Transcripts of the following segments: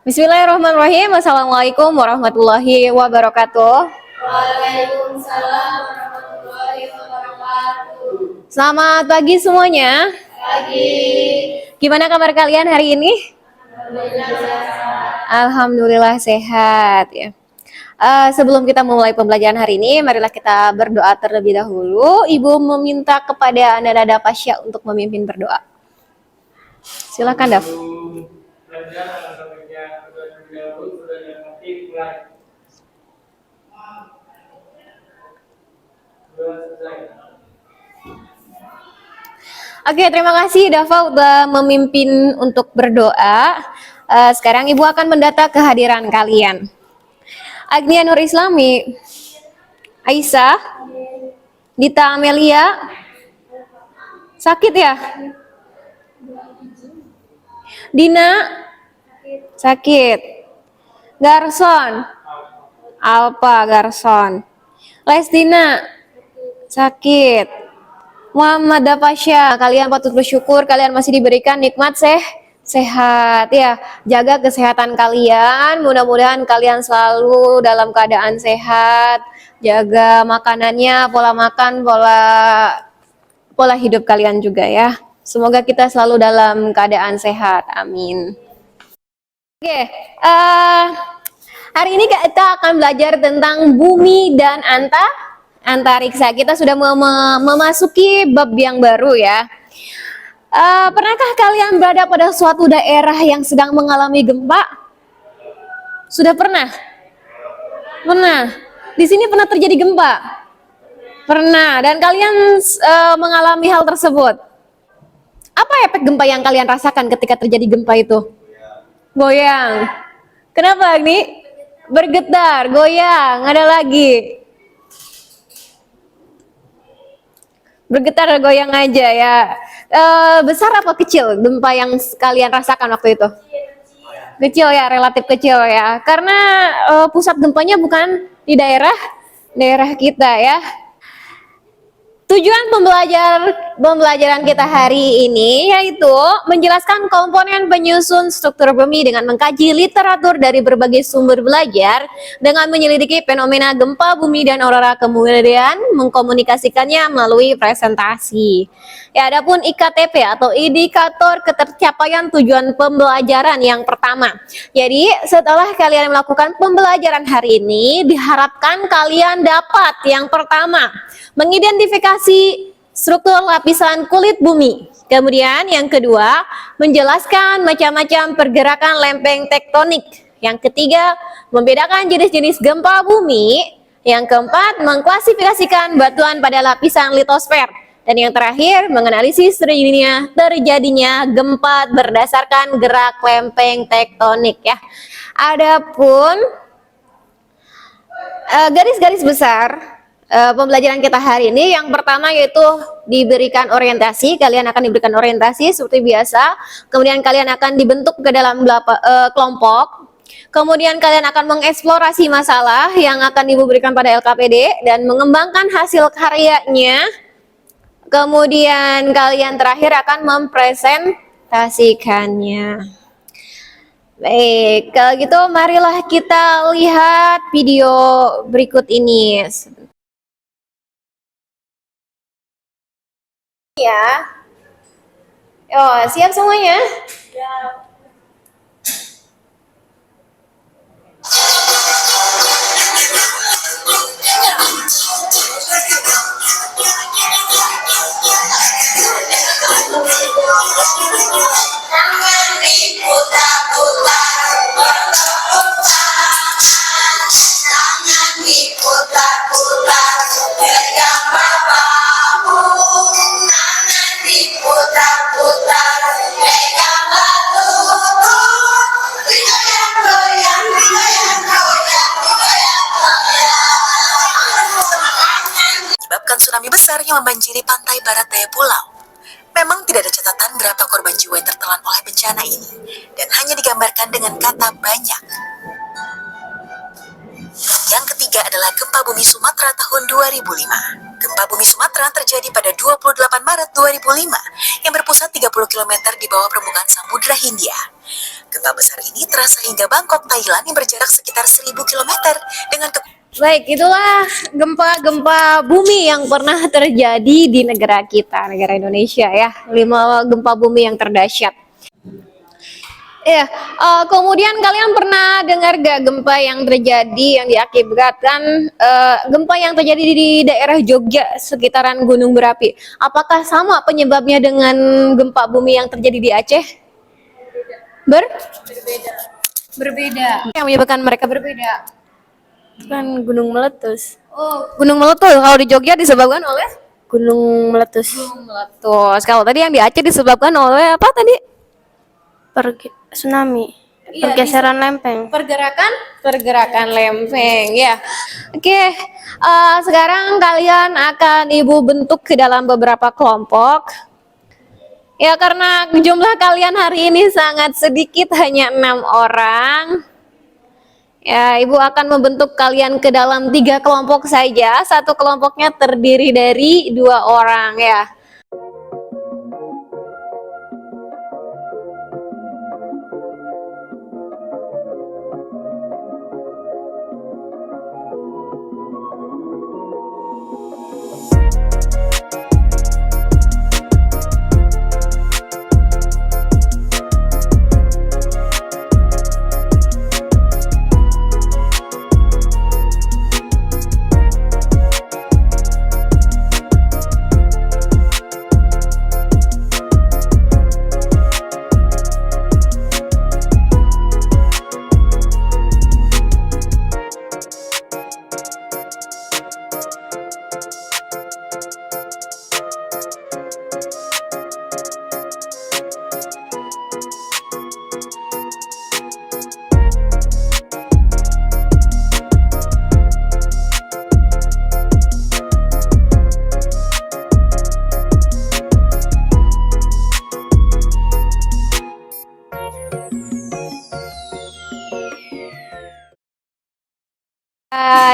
Bismillahirrahmanirrahim. Assalamualaikum warahmatullahi wabarakatuh. Waalaikumsalam warahmatullahi wabarakatuh. Selamat pagi semuanya. Pagi. Gimana kabar kalian hari ini? Alhamdulillah sehat ya. Sebelum kita memulai pembelajaran hari ini, marilah kita berdoa terlebih dahulu. Ibu meminta kepada Nada Pasya untuk memimpin berdoa. Silakan, Daf. Oke, terima kasih Dava udah memimpin untuk berdoa. Sekarang Ibu akan mendata kehadiran kalian. Agnia Nur Islami, Aisyah, Dita Amelia, sakit ya? Dina, sakit. Garson, Alpa Garson. Lestina, sakit. Muhammad Dapasya, kalian patut bersyukur kalian masih diberikan nikmat sehat ya. Jaga kesehatan kalian, mudah-mudahan kalian selalu dalam keadaan sehat. Jaga makanannya, pola makan, pola hidup kalian juga ya. Semoga kita selalu dalam keadaan sehat. Amin. Oke, hari ini kita akan belajar tentang bumi dan antariksa. Kita sudah memasuki bab yang baru ya. Pernahkah kalian berada pada suatu daerah yang sedang mengalami gempa? Sudah pernah? Pernah. Di sini pernah terjadi gempa? Pernah. Dan kalian mengalami hal tersebut. Apa efek gempa yang kalian rasakan ketika terjadi gempa itu? Goyang. Kenapa, Agni? Bergetar, goyang. Ada lagi? Bergetar, goyang aja ya. Besar apa kecil gempa yang kalian rasakan waktu itu? Kecil ya, relatif kecil ya. Karena pusat gempanya bukan di daerah kita ya. Tujuan pembelajaran kita hari ini yaitu menjelaskan komponen penyusun struktur bumi dengan mengkaji literatur dari berbagai sumber belajar dengan menyelidiki fenomena gempa bumi dan aurora, kemudian mengkomunikasikannya melalui presentasi. Ya, adapun IKTP atau indikator ketercapaian tujuan pembelajaran yang pertama. Jadi, setelah kalian melakukan pembelajaran hari ini, diharapkan kalian dapat yang pertama mengidentifikasi struktur lapisan kulit bumi. Kemudian yang kedua, menjelaskan macam-macam pergerakan lempeng tektonik. Yang ketiga, membedakan jenis-jenis gempa bumi. Yang keempat, mengklasifikasikan batuan pada lapisan litosfer. Dan yang terakhir, menganalisis terjadinya gempa berdasarkan gerak lempeng tektonik ya. Adapun garis-garis besar pembelajaran kita hari ini, yang pertama yaitu diberikan orientasi. Kalian akan diberikan orientasi seperti biasa. Kemudian kalian akan dibentuk ke dalam kelompok. Kemudian kalian akan mengeksplorasi masalah yang akan Ibu berikan pada LKPD dan mengembangkan hasil karyanya. Kemudian kalian terakhir akan mempresentasikannya. Baik, kalau gitu marilah kita lihat video berikut ini. Ya. Oh, siap semuanya? Siap. Tangan diputar-putar, tangan diputar-putar, pegang bapamu. Tangan diputar-putar, pegang batuku. Goyang-goyang, goyang-goyang, goyang-goyang. Menyebabkan tsunami besar yang membanjiri pantai barat daya pulau. Memang tidak ada catatan berapa korban jiwa yang tertelan oleh bencana ini, dan hanya digambarkan dengan kata banyak. Yang ketiga adalah gempa bumi Sumatera tahun 2005. Gempa bumi Sumatera terjadi pada 28 Maret 2005 yang berpusat 30 km di bawah permukaan Samudra Hindia. Gempa besar ini terasa hingga Bangkok, Thailand yang berjarak sekitar 1000 km dengan Baik, itulah gempa-gempa bumi yang pernah terjadi di negara kita, negara Indonesia ya. 5 gempa bumi yang terdahsyat. Kemudian kalian pernah dengar gak gempa yang terjadi yang diakibatkan gempa yang terjadi di daerah Jogja sekitaran gunung berapi? Apakah sama penyebabnya dengan gempa bumi yang terjadi di Aceh? Berbeda. Yang menyebabkan mereka berbeda? Kan gunung meletus. Oh, gunung meletus. Kalau di Jogja disebabkan oleh Gunung meletus. gunung meletus. Kalau tadi yang di Aceh disebabkan oleh apa tadi? Tsunami. Iya, Pergeseran lempeng. Pergerakan lempeng ya. Oke, sekarang kalian akan ibu bentuk ke dalam beberapa kelompok. Ya, karena jumlah kalian hari ini sangat sedikit, hanya 6 orang. Ya, ibu akan membentuk kalian ke dalam 3 kelompok saja. Satu kelompoknya terdiri dari 2 orang ya.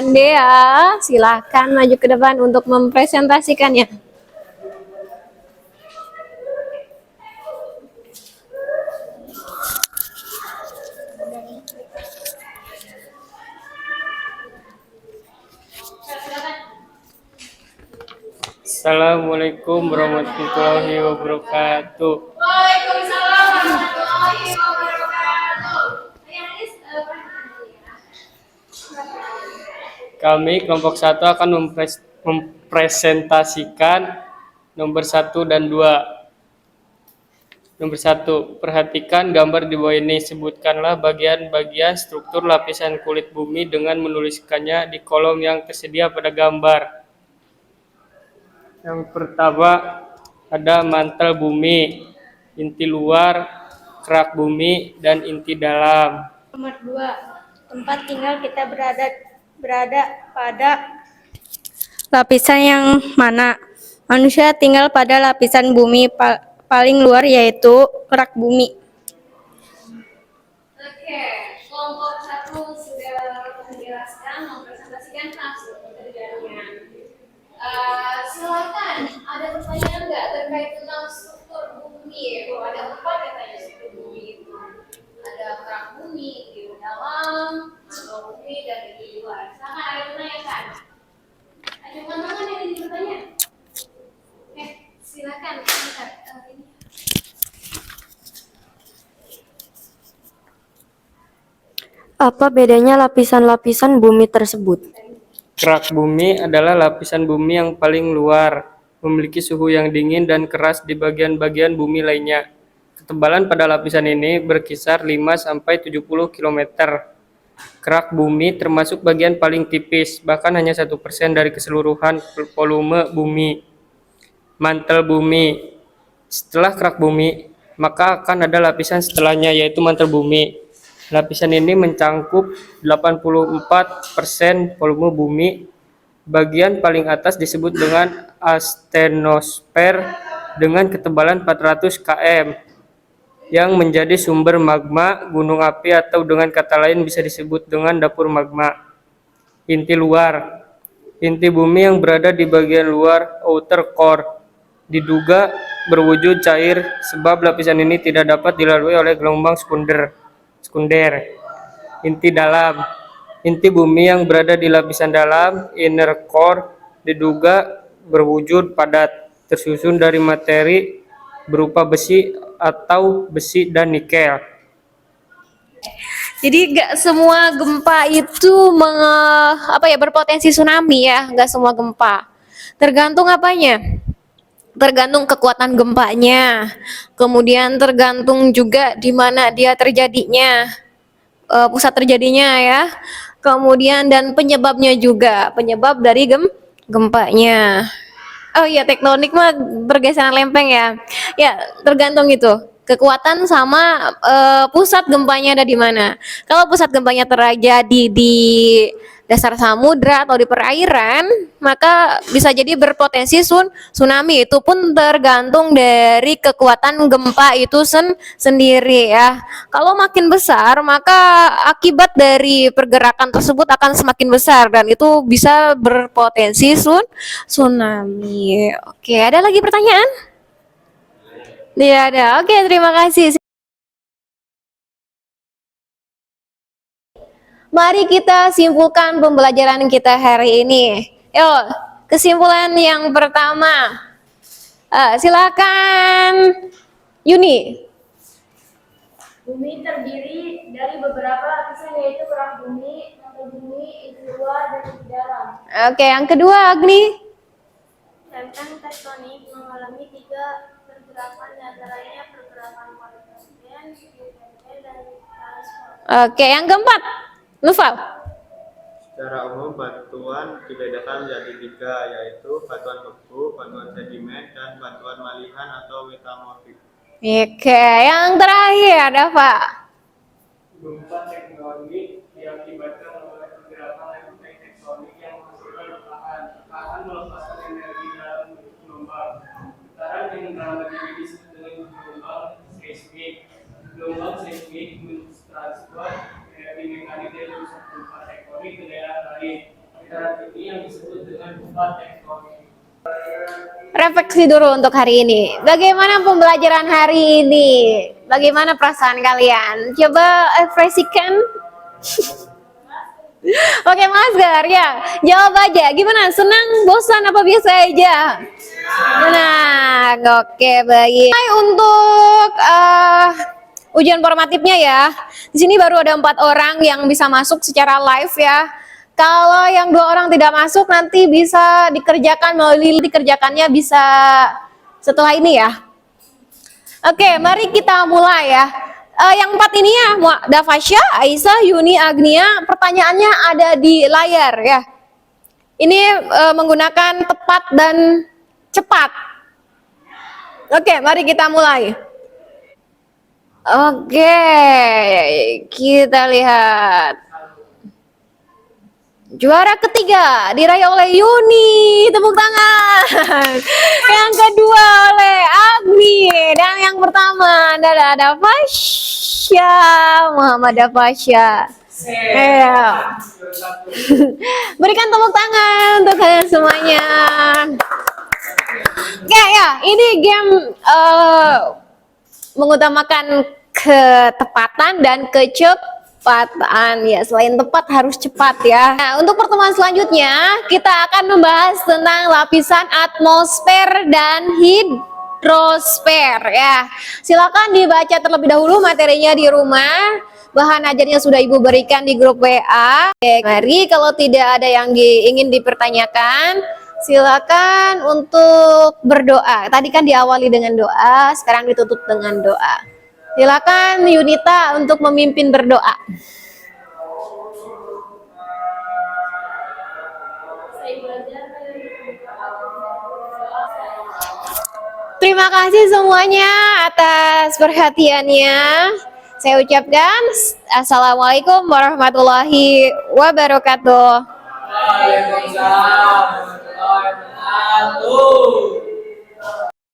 Dea, silahkan maju ke depan untuk mempresentasikannya. Assalamualaikum warahmatullahi wabarakatuh. Kami kelompok 1 akan mempresentasikan nomor 1 dan 2. Nomor 1, perhatikan gambar di bawah ini. Sebutkanlah bagian-bagian struktur lapisan kulit bumi dengan menuliskannya di kolom yang tersedia pada gambar. Yang pertama ada mantel bumi, inti luar, kerak bumi, dan inti dalam. Nomor 2, tempat tinggal kita berada pada lapisan yang mana? Manusia tinggal pada lapisan bumi paling luar, yaitu kerak bumi. Oke, kelompok 1 sudah menjelaskan, mempresentasikan struktur kerjanya. Silakan, ada pertanyaan nggak terkait tentang struktur bumi? Ada 4 katanya struktur bumi itu. Ada kerak bumi, di dalam, mantel bumi, dan di luar. Silakan, ada pertanyaan? Acungkan tangan yang ingin bertanya. Silakan. Ini. Apa bedanya lapisan-lapisan bumi tersebut? Kerak bumi adalah lapisan bumi yang paling luar, memiliki suhu yang dingin dan keras di bagian-bagian bumi lainnya. Ketebalan pada lapisan ini berkisar 5-70 km. Kerak bumi termasuk bagian paling tipis, bahkan hanya 1% dari keseluruhan volume bumi. Mantel bumi. Setelah kerak bumi, maka akan ada lapisan setelahnya, yaitu mantel bumi. Lapisan ini mencangkup 84% volume bumi. Bagian paling atas disebut dengan astenosfer dengan ketebalan 400 km, yang menjadi sumber magma, gunung api, atau dengan kata lain bisa disebut dengan dapur magma. Inti luar. Inti bumi yang berada di bagian luar outer core diduga berwujud cair sebab lapisan ini tidak dapat dilalui oleh gelombang sekunder. sekunder. Inti dalam. Inti bumi yang berada di lapisan dalam, inner core, diduga berwujud padat, tersusun dari materi berupa besi atau besi dan nikel. Jadi gak semua gempa itu berpotensi tsunami ya, gak semua gempa. Tergantung apanya? Tergantung kekuatan gempanya. Kemudian tergantung juga di mana dia terjadinya, pusat terjadinya ya. Kemudian dan penyebabnya juga, penyebab dari gempanya. Oh iya, tektonik mah pergeseran lempeng ya. Ya, tergantung itu. Kekuatan sama pusat gempanya ada di mana. Kalau pusat gempanya terjadi di dasar samudra atau di perairan, maka bisa jadi berpotensi tsunami. Itu pun tergantung dari kekuatan gempa itu sendiri ya. Kalau makin besar, maka akibat dari pergerakan tersebut akan semakin besar dan itu bisa berpotensi tsunami. Oke, ada lagi pertanyaan? Tidak ada. Oke, terima kasih. Mari kita simpulkan pembelajaran kita hari ini. Yuk, kesimpulan yang pertama. Silakan Yuni. Bumi terdiri dari beberapa lapisan yaitu kerak bumi, mantel bumi, inti luar, dan inti dalam. Oke, yang kedua Agni. Lempeng tektonik mengalami 3 pergerakan, diantaranya pergerakan konvergen, divergen, dan transformasi. Oke, yang keempat Nufal. Secara umum batuan dibedakan menjadi 3, yaitu batuan beku, batuan sedimen, dan batuan malihan atau metamorfik. Oke, yang terakhir ada Pak. Gempa tektonik diakibatkan oleh pergerakan lempeng tektonik yang menghasilkan tekanan. Tekanan melepaskan energi dalam bentuk gelombang. Getaran yang terjadi disebut dengan gelombang seismik. Gelombang seismik mentransfer energi mekanik dari pusat gempa tektonik ke daerah lain. Getaran ini yang disebut dengan gempa tektonik. Refleksi dulu untuk hari ini. Bagaimana pembelajaran hari ini? Bagaimana perasaan kalian? Coba ekspresikan. Oke, masker ya. Jawab aja. Gimana? Senang, bosan, apa biasa aja? Senang. Oke, baik. Untuk ujian formatifnya ya. Di sini baru ada 4 orang yang bisa masuk secara live ya. Kalau yang 2 orang tidak masuk nanti bisa dikerjakan melalui dikerjakannya bisa setelah ini ya. Oke, mari kita mulai ya. Yang 4 ini ya, Dafasya, Aisyah, Yuni, Agnia. Pertanyaannya ada di layar ya. Ini menggunakan tepat dan cepat. Oke, mari kita mulai. Oke, kita lihat. Juara ketiga diraih oleh Yuni, tepuk tangan. Yang kedua oleh Agni dan yang pertama adalah Dafasya, Muhammad Dafasya. Berikan tepuk tangan untuk kalian semuanya. Oke ya, ini game mengutamakan ketepatan dan kecepatan ya, selain tepat harus cepat ya. Nah, untuk pertemuan selanjutnya kita akan membahas tentang lapisan atmosfer dan hidrosfer ya. Silakan dibaca terlebih dahulu materinya di rumah. Bahan ajarnya sudah Ibu berikan di grup WA. Oke, mari kalau tidak ada yang ingin dipertanyakan, silakan untuk berdoa. Tadi kan diawali dengan doa, sekarang ditutup dengan doa. Silakan Yunita untuk memimpin berdoa. Terima kasih semuanya atas perhatiannya. Saya ucapkan Assalamualaikum warahmatullahi wabarakatuh. Waalaikumsalam warahmatullahi wabarakatuh.